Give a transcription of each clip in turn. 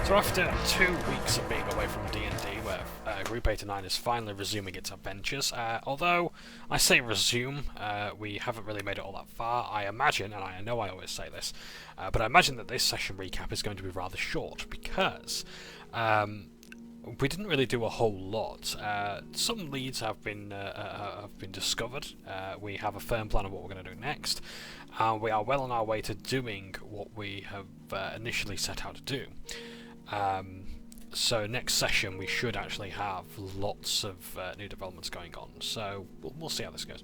So after 2 weeks of being away from D&D, where Group 89 is finally resuming its adventures, although I say resume, we haven't really made it all that far, I imagine, and I know I always say this, but I imagine that this session recap is going to be rather short, because we didn't really do a whole lot. Some leads have been discovered. We have a firm plan of what we're going to do next, and we are well on our way to doing what we have initially set out to do. So next session we should actually have lots of new developments going on. So we'll see how this goes.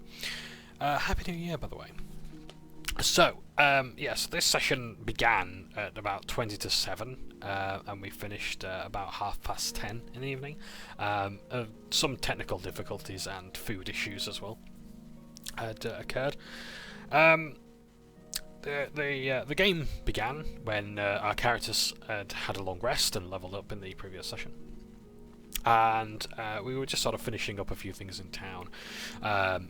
Happy New Year, by the way. So yes, this session began at about 20 to 7, and we finished about 10:30 in the evening. Some technical difficulties and food issues as well had occurred. The game began when our characters had a long rest and leveled up in the previous session. And we were just sort of finishing up a few things in town,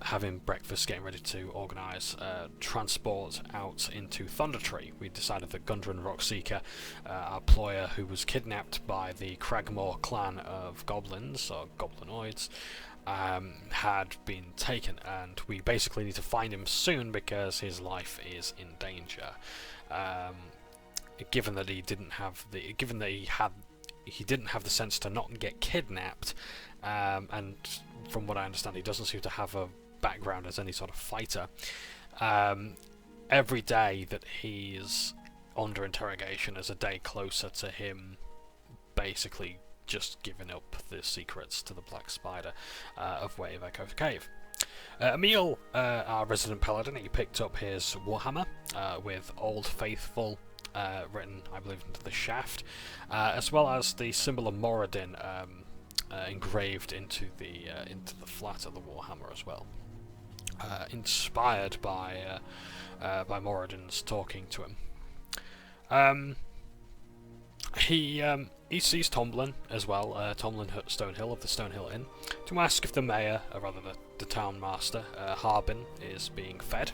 having breakfast, getting ready to organise transport out into Thundertree. We decided that Gundren Rockseeker, our employer who was kidnapped by the Cragmore clan of goblins, or goblinoids, had been taken, and we basically need to find him soon because his life is in danger. Given that he didn't have the sense to not get kidnapped, and from what I understand, he doesn't seem to have a background as any sort of fighter. Every day that he's under interrogation is a day closer to him basically just giving up the secrets to the Black Spider of Wave Echo Cave. Emil, our resident paladin, he picked up his warhammer with Old Faithful written, I believe, into the shaft, as well as the symbol of Moradin engraved into the flat of the warhammer as well, inspired by Moradin's talking to him. He sees Tomlin as well, Tomlin Stonehill of the Stonehill Inn, to ask if the mayor, or rather the town master, Harbin, is being fed,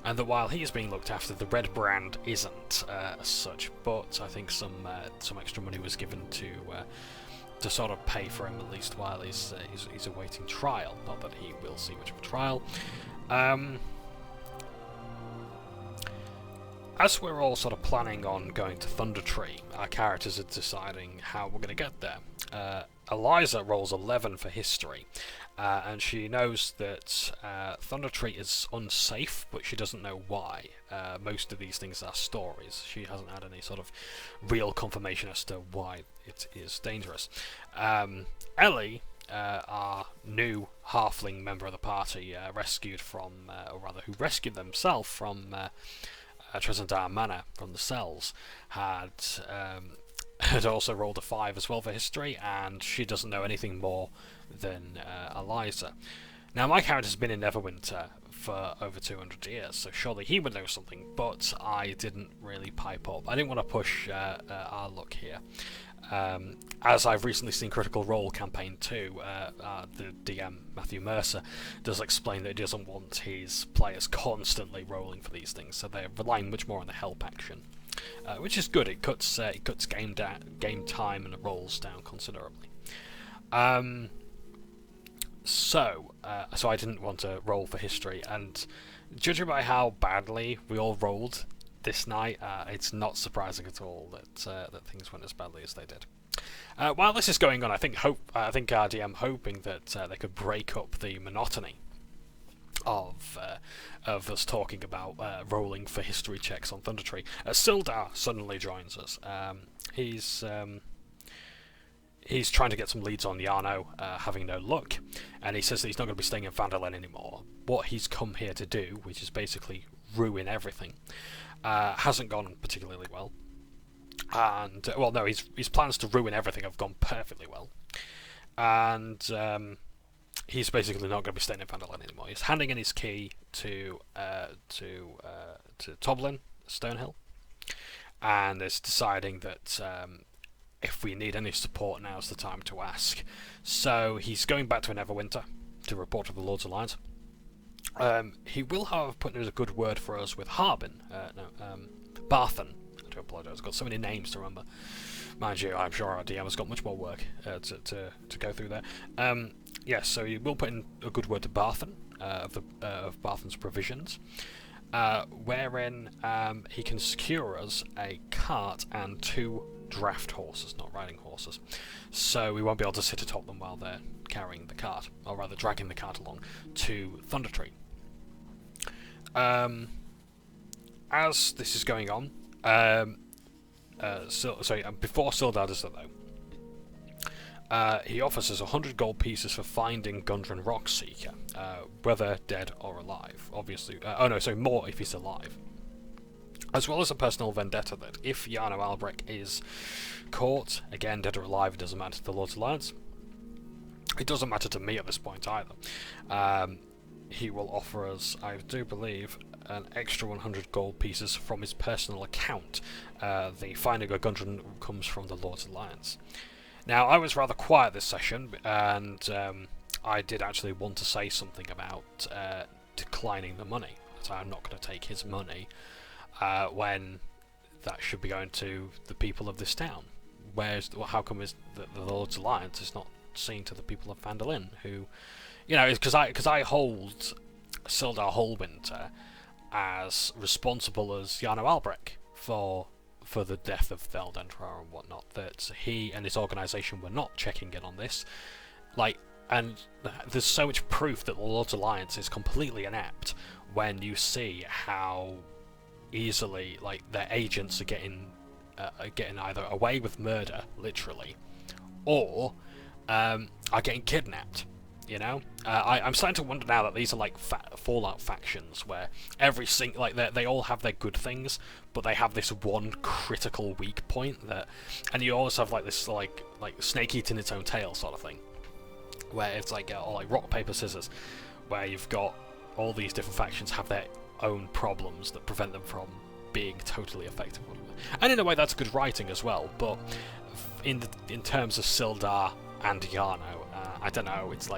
and that while he is being looked after, the Red Brand isn't as such. But I think some extra money was given to sort of pay for him, at least while he's awaiting trial. Not that he will see much of a trial. As we're all sort of planning on going to Thundertree, our characters are deciding how we're going to get there. Eliza rolls 11 for history, and she knows that Thundertree is unsafe, but she doesn't know why. Most of these things are stories. She hasn't had any sort of real confirmation as to why it is dangerous. Ellie, our new halfling member of the party, rescued from, or rather who rescued themselves from Tresendar Manor from the cells, had also rolled a 5 as well for history, and she doesn't know anything more than Eliza. Now, my character's been in Neverwinter for over 200 years, so surely he would know something, but I didn't really pipe up. I didn't want to push our luck here. As I've recently seen Critical Role Campaign 2, the DM, Matthew Mercer, does explain that he doesn't want his players constantly rolling for these things, so they're relying much more on the help action, which is good. It cuts game time and rolls down considerably. So I didn't want to roll for history, and judging by how badly we all rolled this night, it's not surprising at all that things went as badly as they did. While this is going on, I think our DM hoping that they could break up the monotony of us talking about rolling for history checks on Thundertree. Sildar suddenly joins us. He's trying to get some leads on Yarno, having no luck, and he says that he's not going to be staying in Phandelver anymore. What he's come here to do, which is basically ruin everything, hasn't gone particularly well. And his plans to ruin everything have gone perfectly well, and he's basically not going to be staying in Phandelver anymore. He's handing in his key to Toblin Stonehill, and is deciding that if we need any support, now's the time to ask. So he's going back to Neverwinter to report to the Lord's Alliance. He will, however, put in a good word for us with Harbin. Barthen. do apologise. I've got so many names to remember. Mind you, I'm sure our DM has got much more work to go through there. Yes, so you will put in a good word to Barthen of Barthen's provisions, wherein he can secure us a cart and 2 draft horses, not riding horses. So we won't be able to sit atop them while they're carrying the cart, or rather dragging the cart along to Thundertree. As this is going on, before Sildar does that though, he offers us 100 gold pieces for finding Gundren Rockseeker, whether dead or alive. Obviously, more if he's alive. As well as a personal vendetta that if Jarno Albrecht is caught, again dead or alive, it doesn't matter to the Lord's Alliance. It doesn't matter to me at this point either. He will offer us, I do believe, an extra 100 gold pieces from his personal account. The finding of Gundren comes from the Lord's Alliance. Now, I was rather quiet this session, and I did actually want to say something about declining the money. So I'm not going to take his money when that should be going to the people of this town. How come is the Lord's Alliance is not seen to the people of Phandelver, who, you know, because I hold Sildar Hallwinter as responsible as Jarno Albrecht for the death of Theldentra and whatnot, that he and his organisation were not checking in on this. And there's so much proof that the Lord's Alliance is completely inept when you see how easily, their agents are getting either away with murder, literally, or are getting kidnapped. You know, I'm starting to wonder now that these are Fallout factions where every single they all have their good things, but they have this one critical weak point and you always have this snake eating its own tail sort of thing, where it's like rock paper scissors, where you've got all these different factions have their own problems that prevent them from being totally effective. And in a way, that's good writing as well. But in terms of Sildar and Jarno, I don't know. It's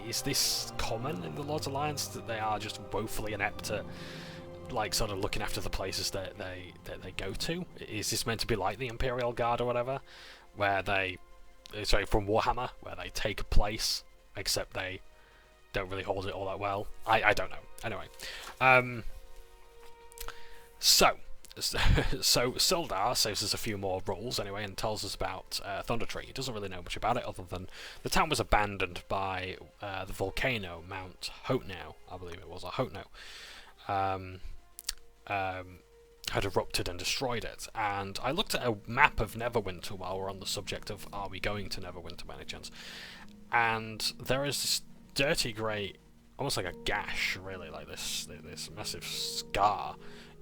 is this common in the Lord's Alliance that they are just woefully inept at sort of looking after the places that they go to? Is this meant to be like the Imperial Guard or whatever, where from Warhammer, where they take a place except they don't really hold it all that well? I don't know. Anyway, so Sildar saves us a few more rolls anyway and tells us about Thundertree. He doesn't really know much about it other than the town was abandoned by the volcano, Mount Hotnow, I believe it was, or Hotnow, had erupted and destroyed it. And I looked at a map of Neverwinter while we're on the subject of are we going to Neverwinter by any chance, and there is this dirty grey, almost like a gash, really, this massive scar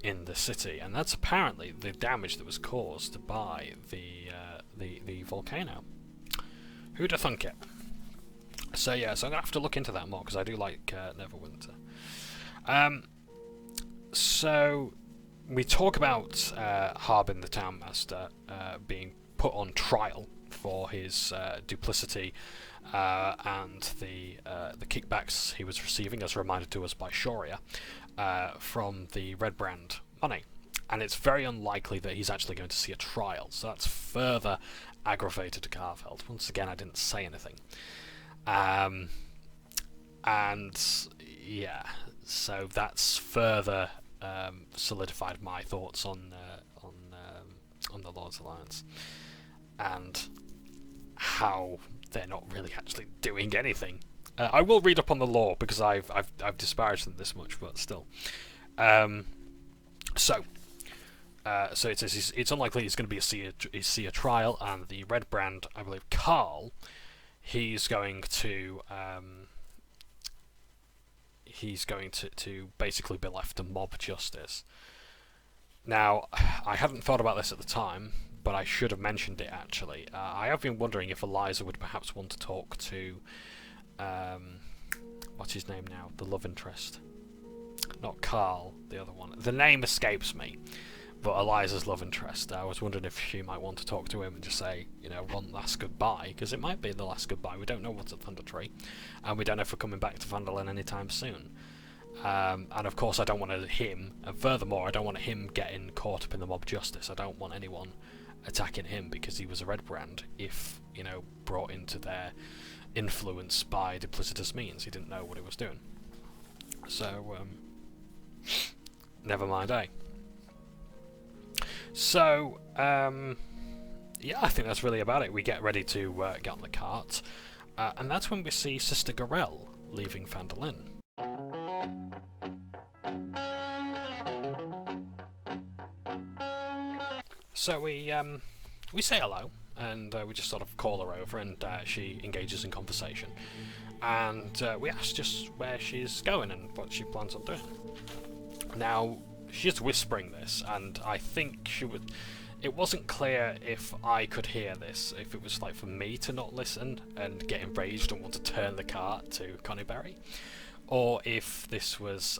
in the city, and that's apparently the damage that was caused by the volcano. Who'd have thunk it? So yeah, so I'm gonna have to look into that more because I do like Neverwinter. So we talk about Harbin the Townmaster being put on trial for his duplicity and the kickbacks he was receiving, as reminded to us by Shoria, from the Red Brand money. And it's very unlikely that he's actually going to see a trial, so that's further aggravated to Garfeld. Once again, I didn't say anything. And yeah, so that's further solidified my thoughts on the Lord's Alliance and how they're not really actually doing anything. I will read up on the lore because I've disparaged them this much, but still. So it says it's unlikely he's going to see a trial, and the Red Brand, I believe, Carl, he's going to basically be left to mob justice. Now, I hadn't thought about this at the time, but I should have mentioned it actually. I have been wondering if Eliza would perhaps want to talk to what's his name now? The love interest. Not Carl, the other one. The name escapes me, but Eliza's love interest. I was wondering if she might want to talk to him and just say, one last goodbye, because it might be the last goodbye. We don't know what's at Thundertree, and we don't know if we're coming back to Phandelver anytime soon. And of course I don't want him, and furthermore I don't want him getting caught up in the mob justice. I don't want anyone attacking him because he was a red brand, if, you know, brought into their influence by duplicitous means. He didn't know what he was doing. So, never mind, eh? So, yeah, I think that's really about it. We get ready to get on the cart, and that's when we see Sister Gorell leaving Phandelver. So we say hello, and we just sort of call her over, and she engages in conversation. And we ask just where she's going and what she plans on doing. Now, she's whispering this, and I think she would... It wasn't clear if I could hear this, if it was like for me to not listen and get enraged and want to turn the cart to Connieberry, or if this was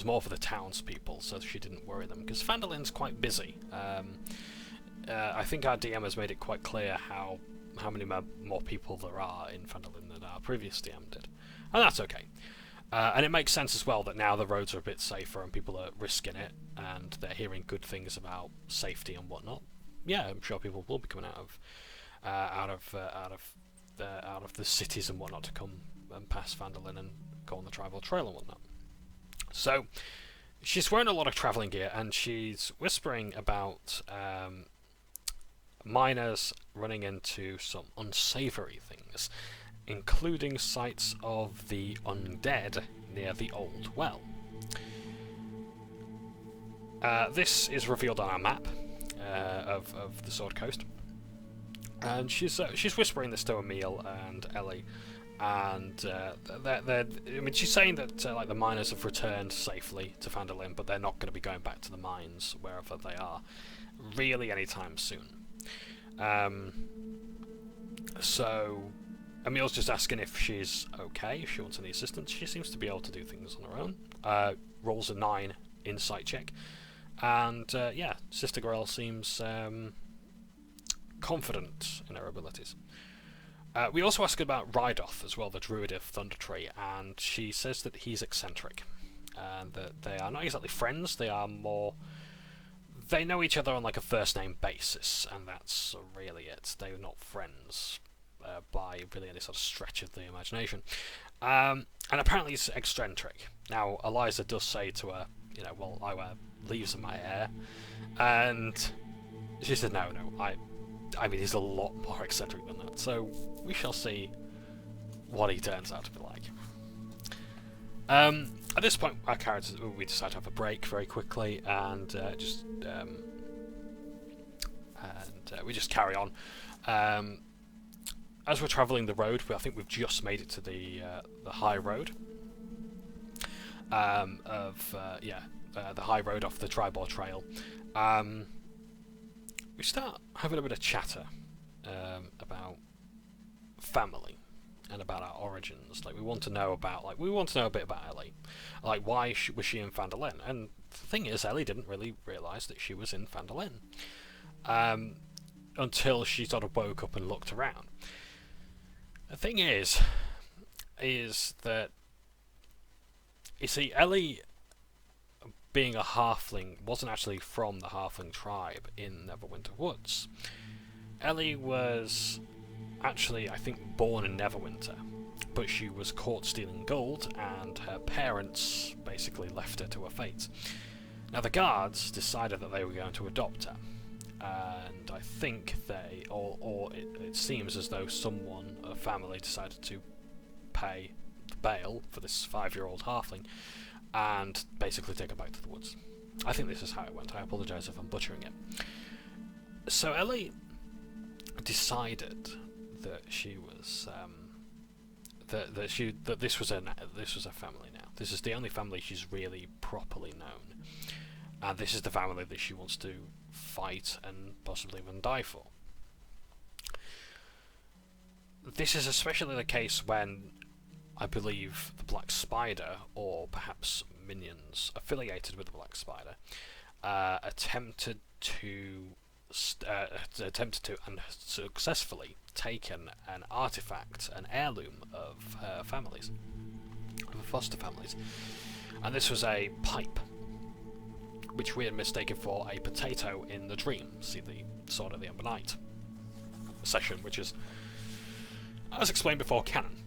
more for the townspeople, so she didn't worry them, because Phandelver's quite busy. I think our DM has made it quite clear how many more people there are in Phandelver than our previous DM did, and that's okay. And it makes sense as well that now the roads are a bit safer and people are risking it, and they're hearing good things about safety and whatnot. Yeah, I'm sure people will be coming out of the cities and whatnot to come and pass Phandelver and go on the tribal trail and whatnot. So she's wearing a lot of travelling gear, and she's whispering about miners running into some unsavoury things, including sights of the undead near the old well. This is revealed on our map of the Sword Coast, and she's whispering this to Emil and Ellie, and I mean, she's saying that like the miners have returned safely to Phandelver, but they're not going to be going back to the mines wherever they are really anytime soon. So Emil's just asking if she's okay, if she wants any assistance. She seems to be able to do things on her own. Rolls a 9 insight check, and yeah, Sister Gorell seems confident in her abilities. We also ask about Rydoth as well, the druid of Thundertree, and she says that he's eccentric, and that they are not exactly friends. They are more... They know each other on like a first name basis, and that's really it. They're not friends by really any sort of stretch of the imagination. And apparently he's eccentric. Now, Eliza does say to her, you know, well, I wear leaves in my hair, and she said, no, I mean, he's a lot more eccentric than that. So we shall see what he turns out to be like. At this point, our characters, we decide to have a break very quickly, and we just carry on. As we're travelling the road, I think we've just made it to the high road. The high road off the Tribal Trail. We start having a bit of chatter about family and about our origins. Like, we want to know a bit about Ellie. Like, why was she in Phandelver? And the thing is, Ellie didn't really realise that she was in Phandelver until she sort of woke up and looked around. The thing is that, you see, Ellie, being a halfling, wasn't actually from the halfling tribe in Neverwinter Woods. Ellie was actually, I think, born in Neverwinter, but she was caught stealing gold, and her parents basically left her to her fate. Now, the guards decided that they were going to adopt her, and I think it seems as though a family decided to pay the bail for this 5-year-old halfling, and basically take her back to the woods. I think this is how it went. I apologise if I'm butchering it. So Ellie decided that she was that this was a family now. This is the only family she's really properly known, and this is the family that she wants to fight and possibly even die for. This is especially the case when, I believe, the Black Spider, or perhaps minions affiliated with the Black Spider, attempted to and successfully taken an artifact, an heirloom of her family's. for foster families. And this was a pipe, which we had mistaken for a potato in the dream. See the Sword of the Ember Knight session, which is, as explained before, canon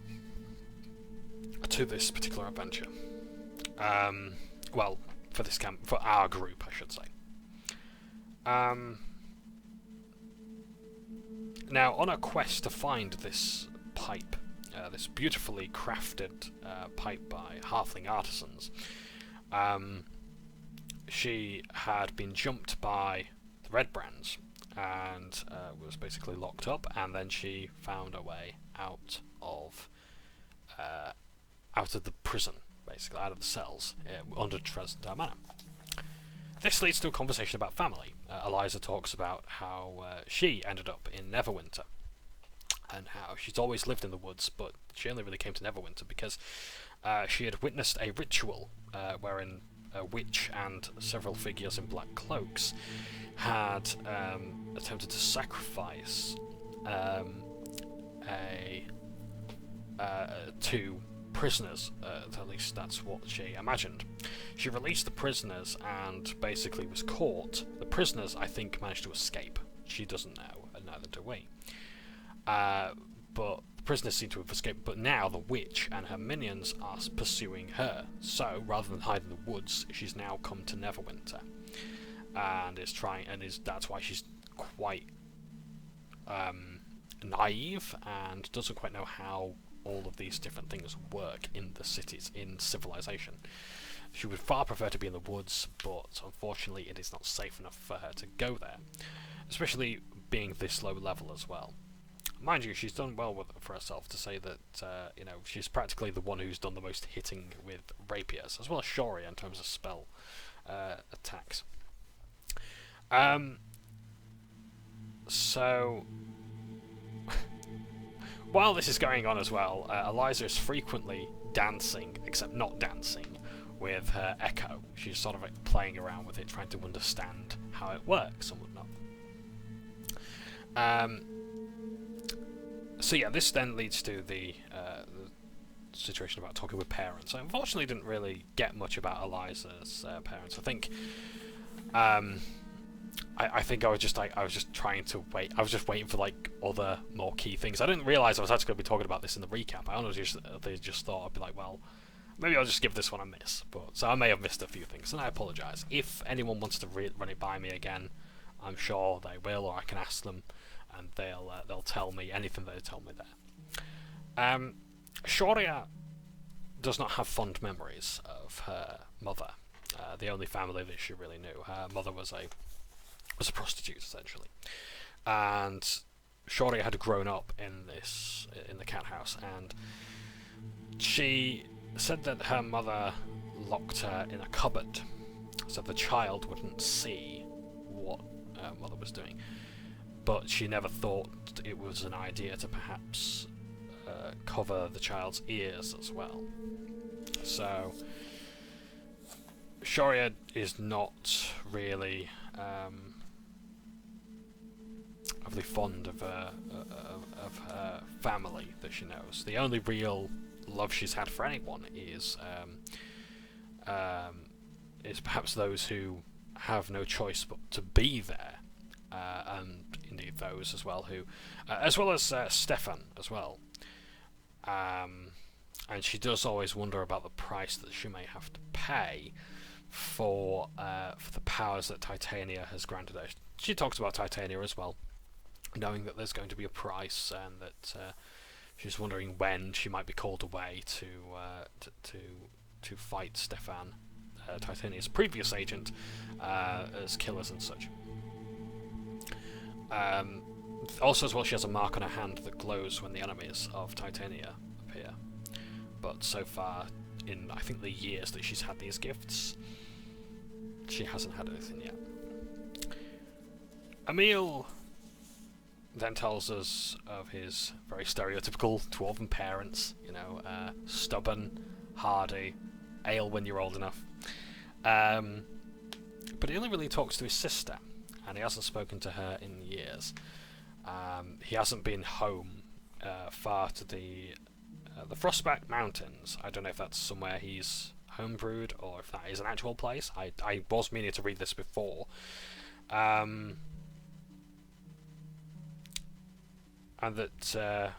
to this particular adventure. Well, for our group, I should say. Now, on a quest to find this pipe, this beautifully crafted pipe by halfling artisans, she had been jumped by the Red Brands and was basically locked up, and then she found a way out of the prison, basically out of the cells under Dresden Manor. This leads to a conversation about family. Eliza talks about how she ended up in Neverwinter, and how she's always lived in the woods, but she only really came to Neverwinter because she had witnessed a ritual wherein a witch and several figures in black cloaks had attempted to sacrifice two prisoners. At least that's what she imagined. She released the prisoners and basically was caught. The prisoners, I think, managed to escape. She doesn't know, and neither do we. But the prisoners seem to have escaped, but now the witch and her minions are pursuing her. So, rather than hide in the woods, she's now come to Neverwinter. And that's why she's quite naive and doesn't quite know how all of these different things work in the cities, in civilization. She would far prefer to be in the woods, but unfortunately it is not safe enough for her to go there, especially being this low level as well. Mind you, she's done well for herself to say that she's practically the one who's done the most hitting with rapiers, as well as Shoria in terms of spell attacks. So while this is going on as well, Eliza is frequently dancing, except not dancing, with her echo. She's sort of like playing around with it, trying to understand how it works and whatnot. So yeah, this then leads to the situation about talking with parents. I unfortunately didn't really get much about Eliza's parents. I think I think I was just trying to wait. I was just waiting for like other more key things. I didn't realise I was actually going to be talking about this in the recap. I honestly just thought I'd be like, well, maybe I'll just give this one a miss. So I may have missed a few things, and I apologise. If anyone wants to run it by me again, I'm sure they will, or I can ask them, and they'll tell me anything they tell me there. Shoria does not have fond memories of her mother, the only family that she really knew. Her mother was a prostitute, essentially, and Shoria had grown up in the cat house, and she said that her mother locked her in a cupboard so the child wouldn't see what her mother was doing, but she never thought it was an idea to perhaps cover the child's ears as well. So Shoria is not really overly fond of her family that she knows. The only real love she's had for anyone is perhaps those who have no choice but to be there, and indeed those as well who, as well as Stefan as well. And she does always wonder about the price that she may have to pay for the powers that Titania has granted her. She talks about Titania as well, knowing that there's going to be a price, and that she's wondering when she might be called away to fight Stefan, Titania's previous agent, as killers and such. Also, as well, she has a mark on her hand that glows when the enemies of Titania appear. But so far, in I think the years that she's had these gifts, she hasn't had anything yet. Emil then tells us of his very stereotypical dwarven parents, stubborn, hardy, ale when you're old enough. But he only really talks to his sister, and he hasn't spoken to her in years. He hasn't been home far to the the Frostback Mountains. I don't know if that's somewhere he's homebrewed or if that is an actual place. I was meaning to read this before. And that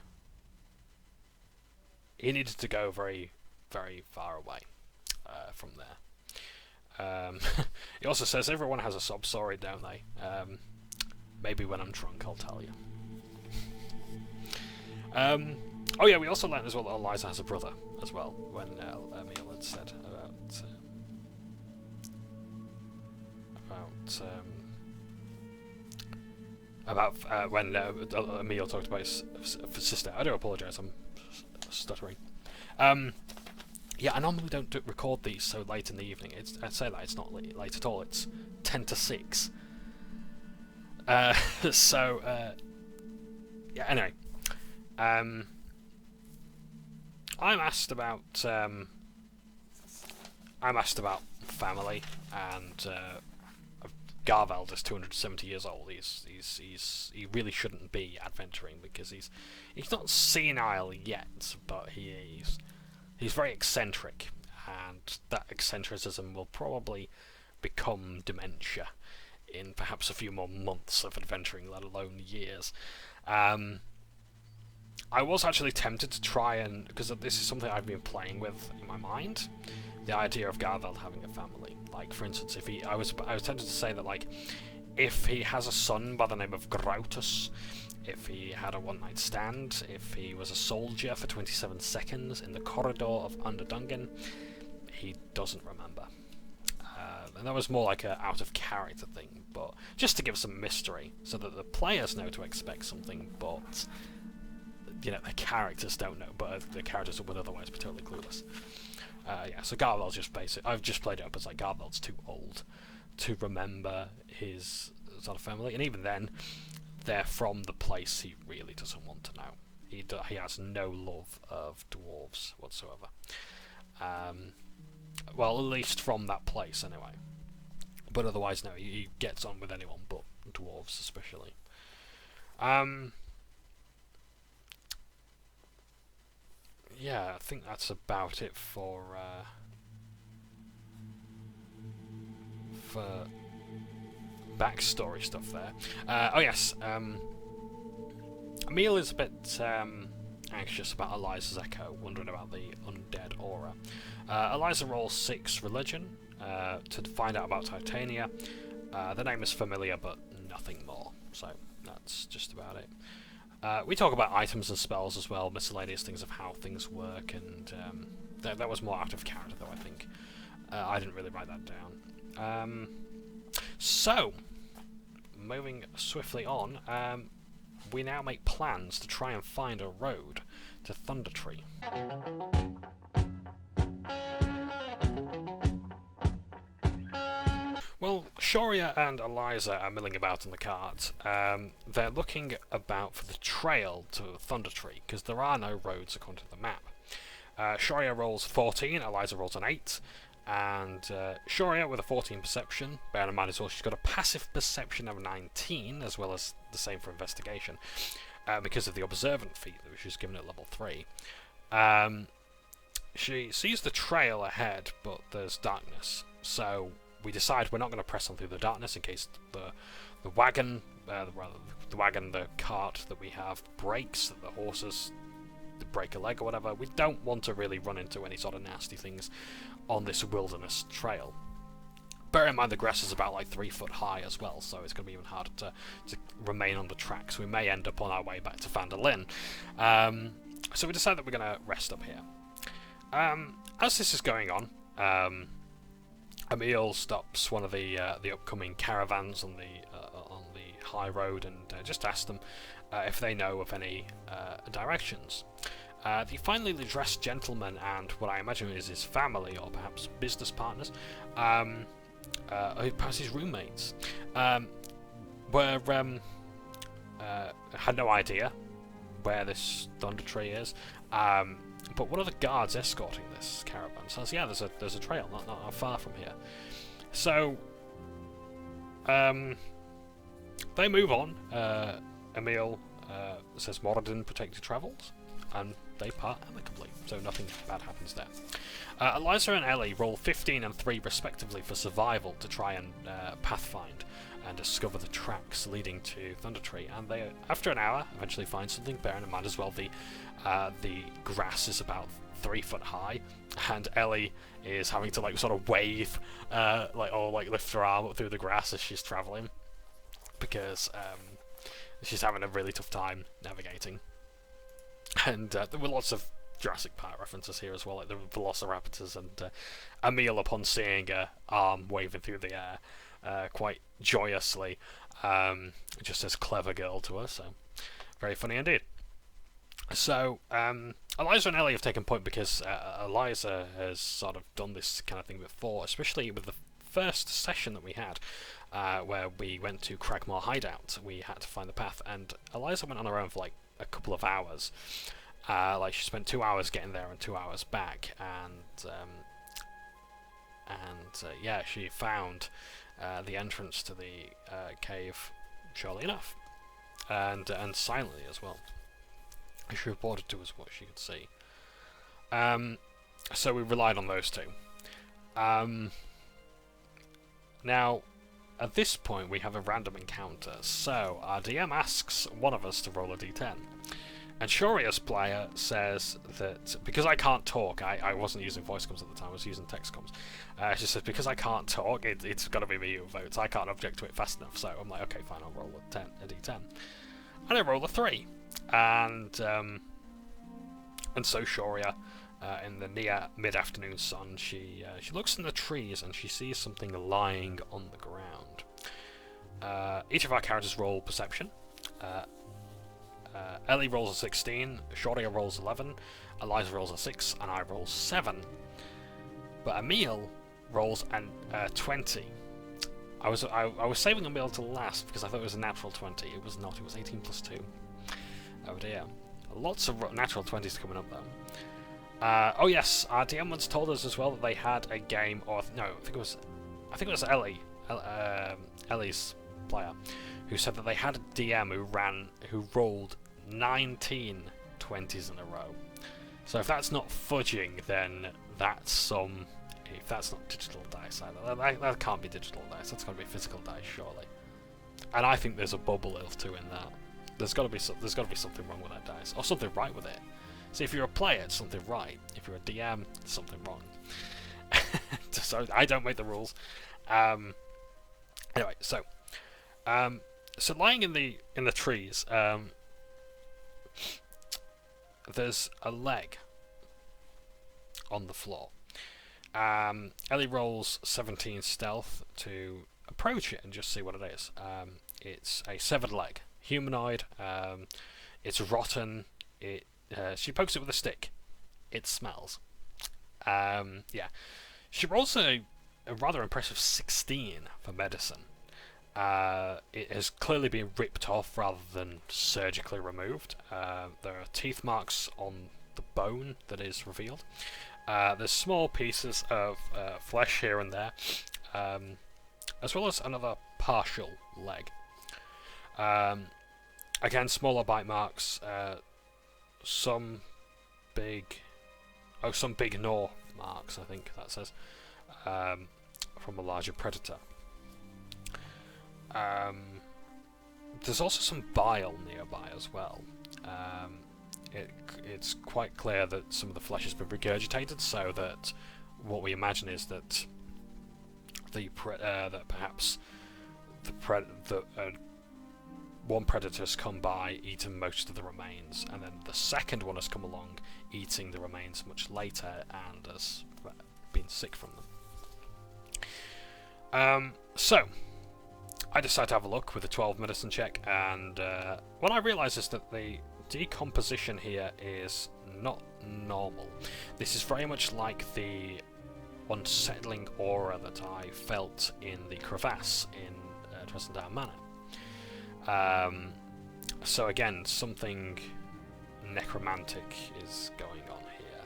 he needed to go very, very far away from there. He also says everyone has a sob story, don't they? Maybe when I'm drunk, I'll tell you. Oh yeah, we also learned as well that Eliza has a brother as well, when Emil had said about when Emil talked about his sister. I do apologise, I'm stuttering. Yeah, I normally don't record these so late in the evening. I'd say that it's not late at all. It's 10 to 6. So yeah. Anyway, I'm asked about family, and Garveld is 270 years old. He really shouldn't be adventuring because he's not senile yet, but he's very eccentric, and that eccentricism will probably become dementia in perhaps a few more months of adventuring, let alone years. I was actually tempted to try and, because this is something I've been playing with in my mind, the idea of Garveld having a family. Like, for instance, if I was tempted to say that, like, if he has a son by the name of Grautus, if he had a one-night stand, if he was a soldier for 27 seconds in the corridor of Underdungen, he doesn't remember. And that was more like a out-of-character thing, but just to give some mystery, so that the players know to expect something, but you know, the characters don't know, but the characters would otherwise be totally clueless. Yeah, so Garveld's just basic. I've just played it up as like Garveld's too old to remember his sort of family, and even then, they're from the place he really doesn't want to know. He has no love of dwarves whatsoever. Well, at least from that place, anyway. But otherwise, no, he gets on with anyone but dwarves, especially. Yeah, I think that's about it for backstory stuff there. Oh yes, Emil is a bit anxious about Eliza's echo, wondering about the undead aura. Eliza rolls 6 religion to find out about Titania. The name is familiar, but nothing more, so that's just about it. We talk about items and spells as well, miscellaneous things of how things work, and that was more out of character, though, I think. I didn't really write that down. So, moving swiftly on, we now make plans to try and find a road to Thundertree. Well, Shoria and Eliza are milling about in the cart. They're looking about for the trail to Thundertree, because there are no roads according to the map. Shoria rolls 14, Eliza rolls an 8, and Shoria with a 14 perception, bear in mind as well she's got a passive perception of 19, as well as the same for investigation, because of the observant feat that she's given at level 3. She sees the trail ahead, but there's darkness, so we decide we're not going to press on through the darkness in case the wagon, the cart that we have breaks, that the horses break a leg or whatever. We don't want to really run into any sort of nasty things on this wilderness trail. Bear in mind the grass is about like 3 foot high as well, so it's going to be even harder to remain on the track, so we may end up on our way back to Phandelver. So we decide that we're going to rest up here. As this is going on, Emil stops one of the upcoming caravans on the high road and just asks them if they know of any directions. The finely dressed gentleman and what I imagine is his family or perhaps business partners, perhaps his roommates, had no idea where this Thundertree is. But one of the guards escorting this caravan says, "Yeah, there's a trail not far from here." So they move on. Emil says, "Moradin, protect your travels," and they part amicably, so nothing bad happens there. Eliza and Ellie roll 15 and 3 respectively for survival to try and pathfind and discover the tracks leading to Thundertree, and they, after an hour, eventually find something. Bearing in mind as well the grass is about 3 foot high, and Ellie is having to like sort of wave, or lift her arm up through the grass as she's traveling, because she's having a really tough time navigating. And there were lots of Jurassic Park references here as well, like the velociraptors, and Emil, upon seeing her arm waving through the air quite joyously, just says "clever girl" to her, so very funny indeed. So Eliza and Ellie have taken point because Eliza has sort of done this kind of thing before, especially with the first session that we had, where we went to Cragmore Hideout. We had to find the path, and Eliza went on her own for like a couple of hours. Like she spent 2 hours getting there and 2 hours back, and yeah, she found the entrance to the cave, surely enough, and silently as well. She reported to us what she could see. So we relied on those two. Now, at this point, we have a random encounter. So our DM asks one of us to roll a d10. And Shoria's player says that because I can't talk, I wasn't using voice comms at the time, I was using text comms. She says, because I can't talk, it's got to be me who votes. I can't object to it fast enough. So I'm like, okay, fine, I'll roll a d10. And I roll a 3. And so Shoria, in the near mid-afternoon sun, she looks in the trees and she sees something lying on the ground. Each of our characters roll perception. Ellie rolls a 16, Shoria rolls 11, Eliza rolls a 6, and I roll 7. But Emil rolls a 20. I was saving Emil to last because I thought it was a natural 20. It was not. It was 18 plus 2. Oh dear. Lots of natural 20s coming up though. Oh yes, our DM once told us as well that they had a game, or no, I think it was Ellie, Ellie's player, who said that they had a DM who rolled 19 20s in a row. So if that's not fudging, then that's some. If that's not digital dice either, that can't be digital dice. That's got to be physical dice, surely. And I think there's a bubble or two in that. There's got to be something wrong with that dice, or something right with it. See, if you're a player, it's something right. If you're a DM, it's something wrong. So I don't make the rules. Anyway, so lying in the trees, there's a leg on the floor. Ellie rolls 17 stealth to approach it and just see what it is. It's a severed leg, humanoid. It's rotten. She pokes it with a stick. It smells. Yeah. She rolls a rather impressive 16 for medicine. It has clearly been ripped off rather than surgically removed. There are teeth marks on the bone that is revealed. There's small pieces of flesh here and there, as well as another partial leg. Again, smaller bite marks, some big gnaw marks, I think that says, from a larger predator. There's also some bile nearby as well. It's quite clear that some of the flesh has been regurgitated, so that what we imagine is that that perhaps one predator has come by, eaten most of the remains, and then the second one has come along, eating the remains much later, and has been sick from them. So I decide to have a look with a 12 medicine check, and what I realise is that the decomposition here is not normal. This is very much like the unsettling aura that I felt in the crevasse in Dresdendown Manor. So again, something necromantic is going on here.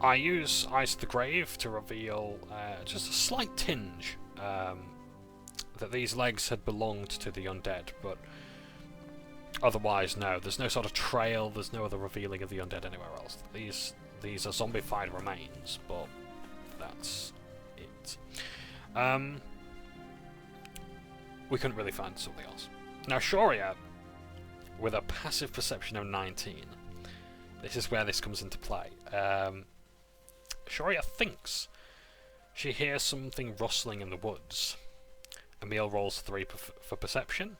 I use Ice the Grave to reveal just a slight tinge that these legs had belonged to the undead, but Otherwise, no. There's no sort of trail. There's no other revealing of the undead anywhere else. These are zombified remains, but that's it. We couldn't really find something else. Now, Shoria, with a passive perception of 19, this is where this comes into play. Shoria thinks she hears something rustling in the woods. Emil rolls 3 for perception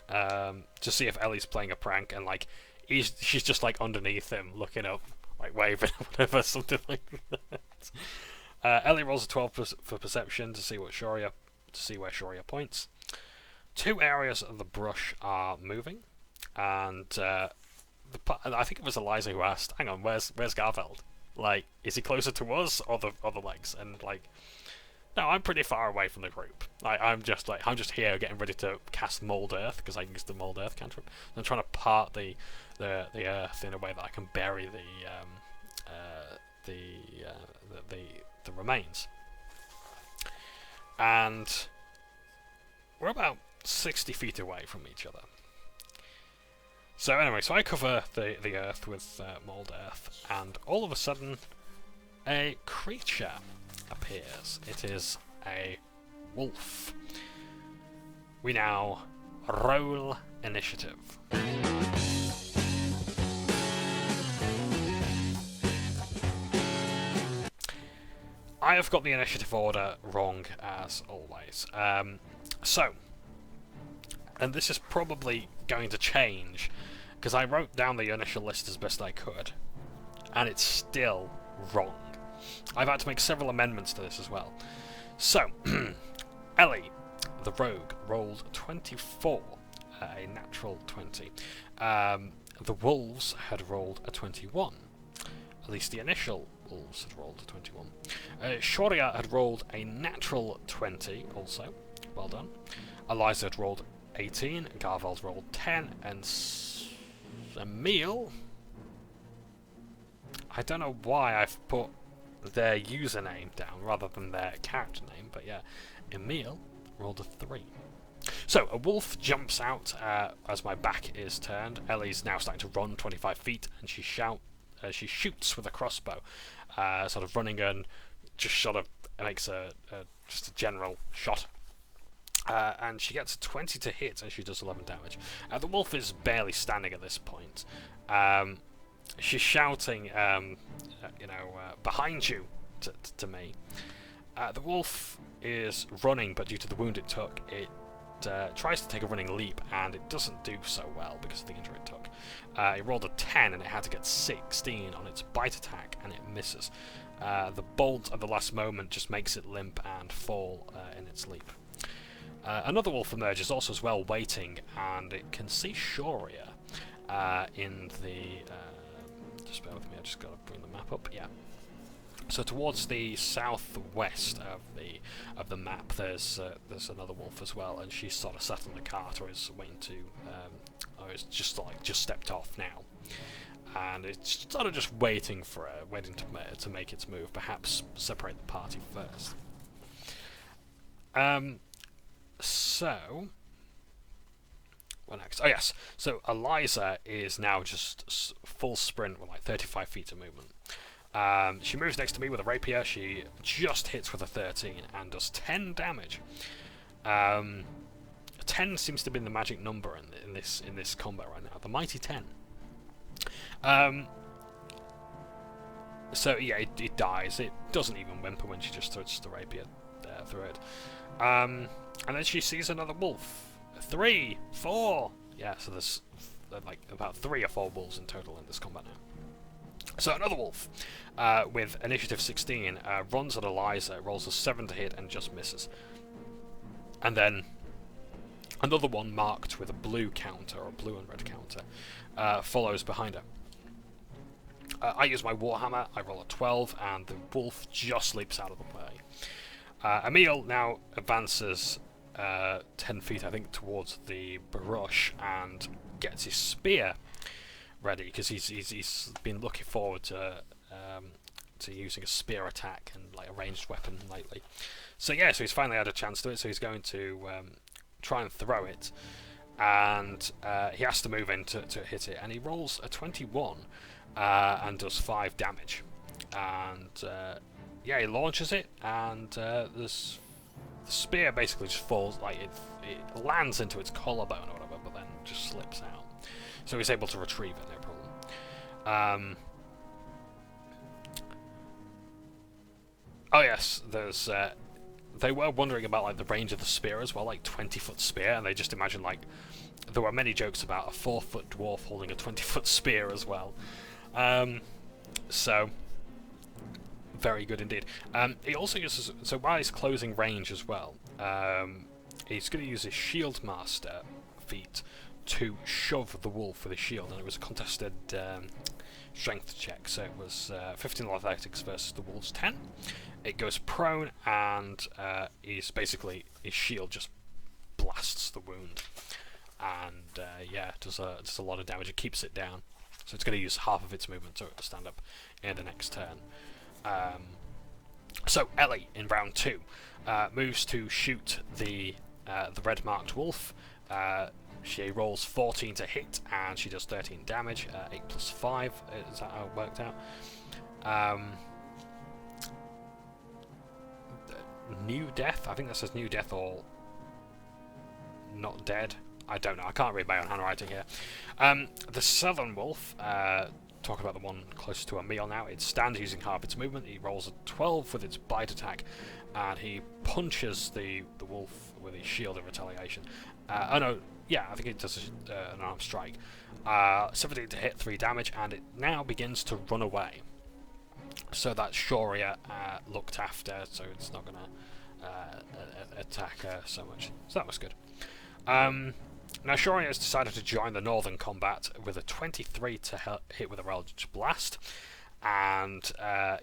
to see if Ellie's playing a prank, and like she's just like underneath him, looking up, like waving or whatever, something like that. Ellie rolls a 12 for perception to see where Shoria points. 2 areas of the brush are moving, and I think it was Eliza who asked, "Hang on, where's Garveld? Like, is he closer to us or the legs?" And like, no, I'm pretty far away from the group. I'm just here getting ready to cast Mold Earth because I can use the Mold Earth cantrip. I'm trying to part the earth in a way that I can bury the remains. And we're about 60 feet away from each other. So anyway, so I cover the earth with Mold Earth, and all of a sudden, a creature appears. It is a wolf. We now roll initiative. I have got the initiative order wrong as always. And this is probably going to change because I wrote down the initial list as best I could, and it's still wrong. I've had to make several amendments to this as well. So, Ellie, the rogue, rolled 24, a natural 20. The wolves had rolled a 21. At least the initial wolves had rolled a 21. Shoria had rolled a natural 20 also. Well done. Eliza had rolled 18, Garveld rolled 10, and Emil, I don't know why I've put their username down rather than their character name, but yeah, Emil rolled a 3. So, a wolf jumps out as my back is turned. Ellie's now starting to run 25 feet, and she shoots with a crossbow, sort of running and just sort of makes just a general shot. And she gets 20 to hit, and she does 11 damage. The wolf is barely standing at this point. She's shouting, behind you to me. The wolf is running, but due to the wound it took, it tries to take a running leap, and it doesn't do so well because of the injury it took. It rolled a 10, and it had to get 16 on its bite attack, and it misses. The bolt at the last moment just makes it limp and fall in its leap. Another wolf emerges also as well, waiting, and it can see Shoria in the... just bear with me, I just got to bring the map up. Yeah. So towards the southwest of the map, there's another wolf as well, and she's sort of sat on the cart, or is waiting to, or is just stepped off now, and it's sort of just waiting to make its move. Perhaps separate the party first. So, what next? Oh yes. So Eliza is now just full sprint with like 35 feet of movement. She moves next to me with a rapier. She just hits with a 13 and does 10 damage. 10 seems to be the magic number in this combat right now. The mighty 10. So yeah, it dies. It doesn't even whimper when she just throws the rapier through it. And then she sees another wolf. 3, 4. Yeah, so there's like about 3 or 4 wolves in total in this combat now. So another wolf with initiative 16 runs at Eliza, rolls a 7 to hit and just misses. And then another one marked with a blue counter, or blue and red counter, follows behind her. I use my Warhammer, I roll a 12, and the wolf just leaps out of the way. Emil now advances 10 feet, I think, towards the brush and gets his spear ready, because he's been looking forward to using a spear attack and like a ranged weapon lately. So yeah, so he's finally had a chance to it, so he's going to try and throw it. and he has to move in to hit it, and he rolls a 21 and does 5 damage. And yeah, he launches it, and the spear basically just falls, like it lands into its collarbone or whatever, but then just slips out. So he's able to retrieve it, no problem. Oh yes, there's. They were wondering about like the range of the spear as well, like 20-foot spear, and they just imagined like there were many jokes about a 4-foot dwarf holding a 20-foot spear as well. So very good indeed. He also uses, so while he's closing range as well, he's going to use his shield master feat to shove the wolf with his shield, and it was a contested strength check, so it was 15 athletics versus the wolf's 10. It goes prone, and he's basically, his shield just blasts the wound, and yeah, does a lot of damage. It keeps it down, so it's going to use half of its movement to stand up in the next turn. So Ellie in round 2 moves to shoot the red marked wolf. She rolls 14 to hit, and she does 13 damage. 8 plus 5 is that how it worked out? New death. I think that says new death or not dead. I don't know. I can't read my own handwriting here. The southern wolf. Talk about the one closest to Emil now. It stands using half its movement. He rolls a 12 with its bite attack, and he punches the wolf with his shield in retaliation. Oh no, yeah, I think it does an arm strike. 17 to hit, 3 damage, and it now begins to run away. So that Shoria looked after, so it's not going to attack her so much. So that was good. Now Shoria has decided to join the northern combat with a 23 to hit with a Eldritch Blast, and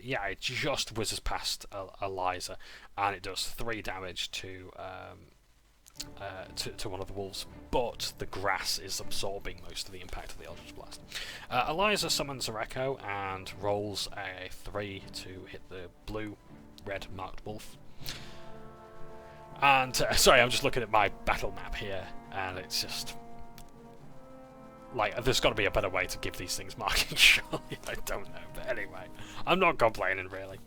yeah, it just whizzes past Eliza, and it does 3 damage to one of the wolves, but the grass is absorbing most of the impact of the Eldritch Blast. Eliza summons her Echo and rolls a 3 to hit the blue-red marked wolf. And, sorry, I'm just looking at my battle map here, and it's just... like, there's got to be a better way to give these things marking, surely. I don't know, but anyway. I'm not complaining, really.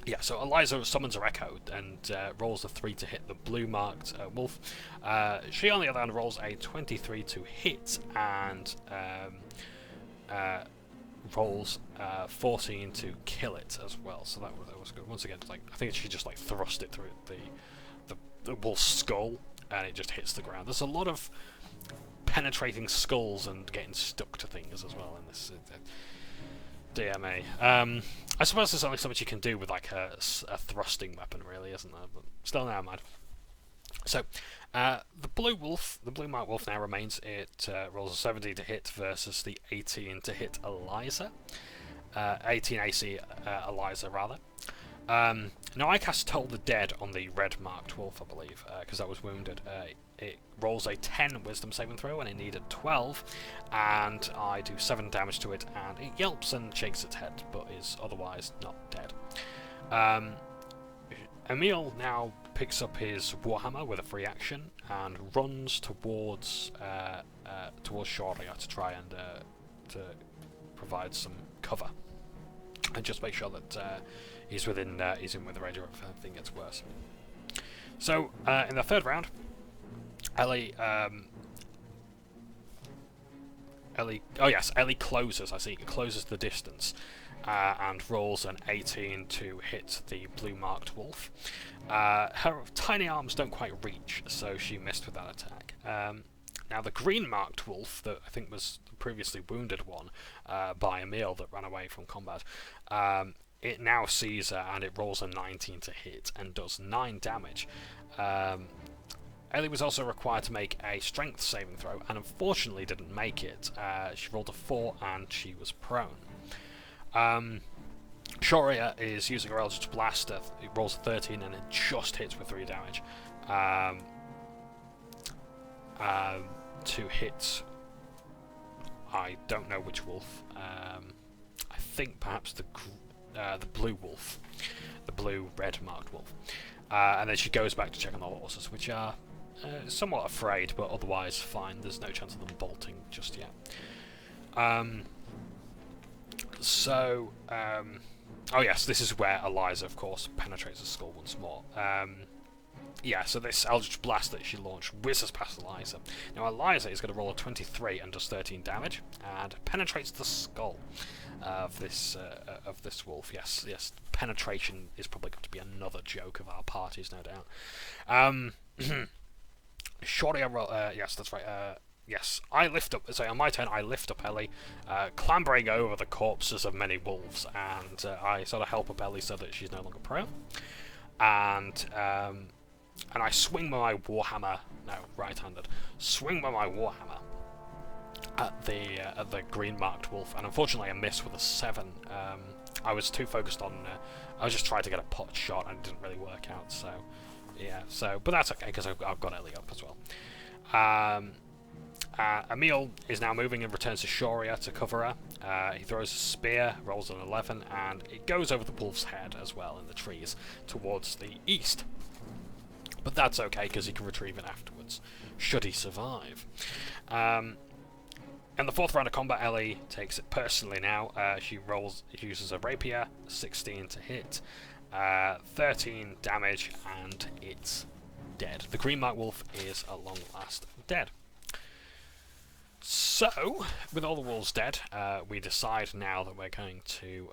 Yeah, so Eliza summons her Echo and rolls a 3 to hit the blue-marked wolf. She, on the other hand, rolls a 23 to hit and rolls 14 to kill it as well. So that was good. Once again, like I think she just like thrust it through the wolf's skull, and it just hits the ground. There's a lot of penetrating skulls and getting stuck to things as well in this DMA. I suppose there's only so much you can do with like a thrusting weapon, really, isn't there? But still, never mind. So, the blue marked wolf now remains. It rolls a 17 to hit versus the 18 to hit Eliza. 18 AC Eliza, rather. Now I cast Toll the Dead on the red marked wolf, I believe, because that was wounded. It rolls a 10 wisdom saving throw, and it needed 12, and I do 7 damage to it, and it yelps and shakes its head, but is otherwise not dead. Emil now picks up his Warhammer with a free action and runs towards Shoria to try and to provide some cover, and just make sure that he's in with the range if anything gets worse. So in the third round, Ellie closes. I see. Closes the distance and rolls an 18 to hit the blue-marked wolf. Her tiny arms don't quite reach, so she missed with that attack. Now the green-marked wolf, that I think was the previously wounded one by Emil that ran away from combat, it now sees her and it rolls a 19 to hit and does 9 damage. Ellie was also required to make a strength saving throw, and unfortunately didn't make it. She rolled a 4 and she was prone. Shoria is using her Eldritch Blast. It rolls a 13 and it just hits with 3 damage. To hit, I don't know which wolf. I think perhaps the blue wolf, the blue-red marked wolf. And then she goes back to check on the horses, which are somewhat afraid, but otherwise fine. There's no chance of them bolting just yet. Oh yes, this is where Eliza, of course, penetrates the skull once more. Yeah, so this Eldritch Blast that she launched whizzes past Eliza. Now Eliza is going to roll a 23 and does 13 damage, and penetrates the skull of this wolf. Yes, penetration is probably going to be another joke of our parties, no doubt. Shortly, yes, that's right. Yes, I lift up. So on my turn, I lift up Ellie, clambering over the corpses of many wolves, and I sort of help up Ellie so that she's no longer prone. And I swing my warhammer. No, right-handed. Swing with my warhammer at the green marked wolf, and unfortunately I missed with a 7. I was too focused on. I was just trying to get a pot shot, and it didn't really work out. So yeah. But that's okay because I've got Ellie up as well. Emil is now moving and returns to Shoria to cover her. He throws a spear, rolls an 11, and it goes over the wolf's head as well in the trees towards the east. But that's okay because he can retrieve it afterwards, should he survive. In the 4th round of combat, Ellie takes it personally now. She uses a rapier, 16 to hit, 13 damage, and it's dead. The green mark wolf is at long last dead. So, with all the wolves dead, we decide now that we're going to...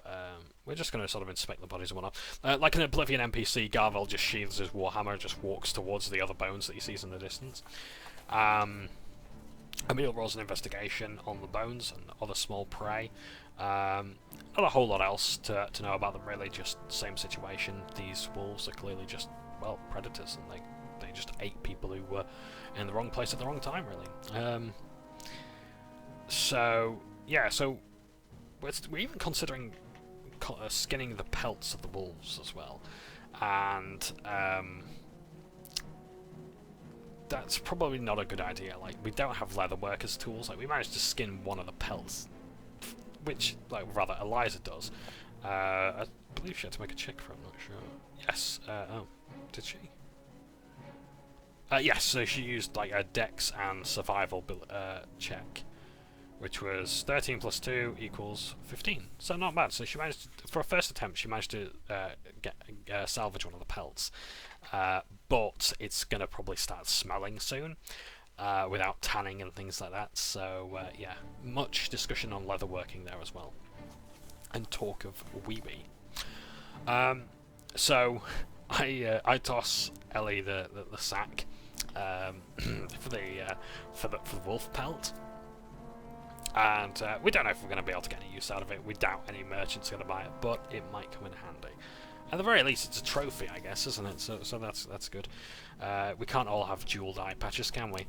we're just going to sort of inspect the bodies and whatnot. Like an Oblivion NPC, Garvel just sheathes his warhammer and just walks towards the other bones that he sees in the distance. Emil rolls an investigation on the bones and other small prey. Not a whole lot else to know about them, really. Just same situation. These wolves are clearly just, well, predators, and they just ate people who were in the wrong place at the wrong time, really. So, yeah, so we're even considering skinning the pelts of the wolves as well. And that's probably not a good idea. Like, we don't have leather workers tools. Like, we managed to skin one of the pelts, which, like, rather Eliza does. I believe she had to make a check for it, I'm not sure. Yes, oh, did she? Yes, so she used, like, a dex and survival check, which was 13 plus 2 equals 15. So not bad. So she managed to, for a first attempt, she managed to salvage one of the pelts. But it's going to probably start smelling soon, without tanning and things like that. So, yeah, much discussion on leatherworking there as well. And talk of wee-wee. So, I toss Ellie the sack for the wolf pelt. And we don't know if we're going to be able to get any use out of it. We doubt any merchant's going to buy it, but it might come in handy. At the very least, it's a trophy, I guess, isn't it? So that's good. We can't all have jeweled eye patches, can we?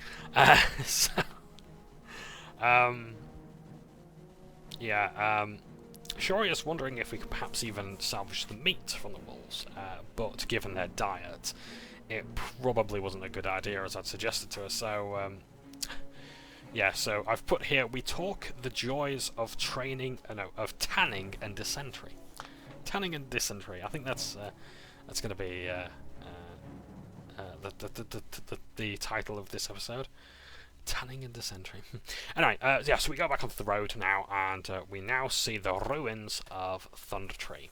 Shoria's wondering if we could perhaps even salvage the meat from the wolves, but given their diet, it probably wasn't a good idea, as I'd suggested to her. So, yeah, so I've put here, we talk the joys of tanning and dysentery. Tanning and dysentery. I think that's going to be the title of this episode. Tanning and dysentery. Anyway, yeah, so we go back onto the road now, and we now see the ruins of Thundertree.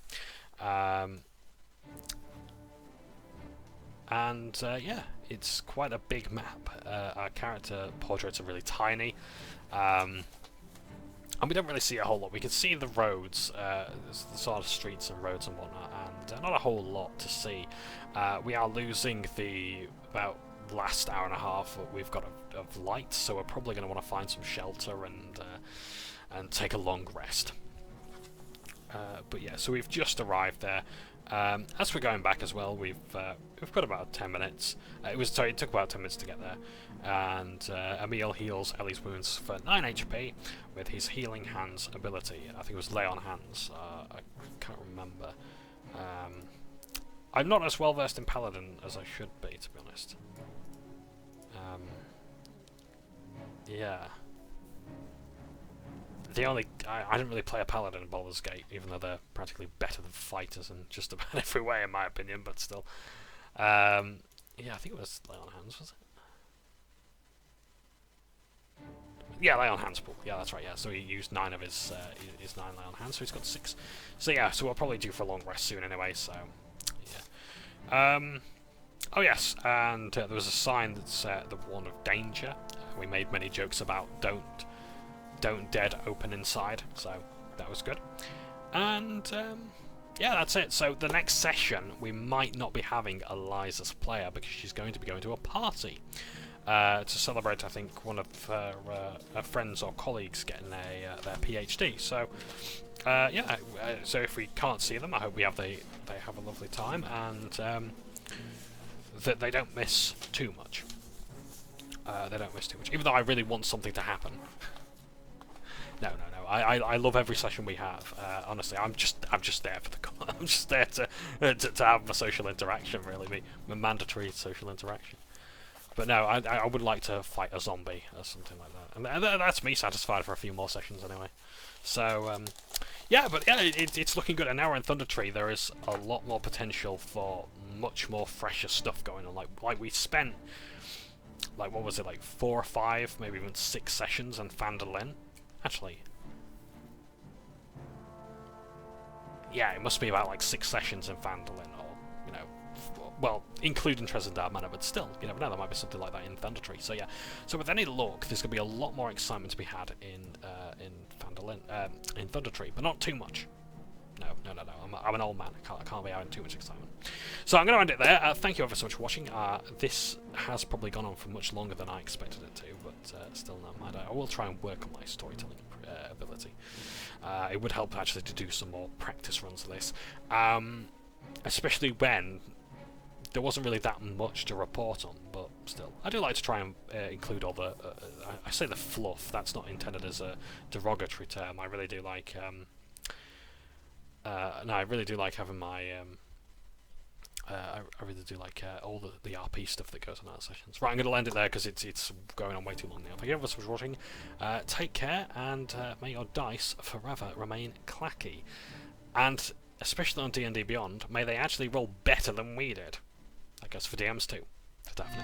Yeah, it's quite a big map. Our character portraits are really tiny, and we don't really see a whole lot. We can see the roads, the sort of streets and roads and whatnot, and not a whole lot to see. We are losing the about last hour and a half that we've got of light, so we're probably going to want to find some shelter and take a long rest. But yeah, so we've just arrived there. As we're going back as well, we've got about 10 minutes. It took about 10 minutes to get there, and Emil heals Ellie's wounds for 9 HP with his Healing Hands ability. I think it was Lay on Hands. I can't remember. I'm not as well versed in Paladin as I should be, to be honest. Yeah. I didn't really play a Paladin in Baldur's Gate, even though they're practically better than fighters in just about every way, in my opinion, but still. Yeah, I think it was Lay on Hands, was it? Yeah, lay on hands pool. Yeah, that's right. Yeah, so he used 9 of his 9 lay on hands, so he's got 6. So yeah, so we'll probably do for a long rest soon anyway. So yeah. Oh yes, and there was a sign that said the one of danger. We made many jokes about don't dead open inside, so that was good. And yeah, that's it. So the next session we might not be having Eliza's player because she's going to be going to a party to celebrate, I think, one of her friends or colleagues getting their PhD. So yeah, so if we can't see them, I hope they have a lovely time and that they don't miss too much. They don't miss too much, even though I really want something to happen. No. I love every session we have. Honestly, I'm just there for the. I'm just there to have a social interaction. Really, a mandatory social interaction. But no, I would like to fight a zombie or something like that, and that's me satisfied for a few more sessions anyway. So yeah, but yeah, it's looking good. And now we're in Thundertree. There is a lot more potential for much more fresher stuff going on. Like we spent, like, what was it, like 4 or 5, maybe even 6 sessions on Phandelver. Actually, yeah, it must be about like 6 sessions in Phandelver, or, you know, well, including Tresendar Manor, but still, you never know, there might be something like that in Thundertree. So yeah, so with any luck, there's going to be a lot more excitement to be had in Phandelver, in Thundertree, but not too much. No. I'm an old man. I can't be having too much excitement. So I'm going to end it there. Thank you ever so much for watching. This has probably gone on for much longer than I expected it to, but still not mad. I will try and work on my storytelling ability. It would help actually to do some more practice runs of this, especially when there wasn't really that much to report on. But still, I do like to try and include all the. I say the fluff. That's not intended as a derogatory term. I really do like. No, I really do like having my. I really do like all the RP stuff that goes on our sessions. Right, I'm going to end it there because it's going on way too long now. Thank you ever so much for watching. Take care, and may your dice forever remain clacky. And especially on D&D Beyond, may they actually roll better than we did. That goes for DMs too. For Daphne.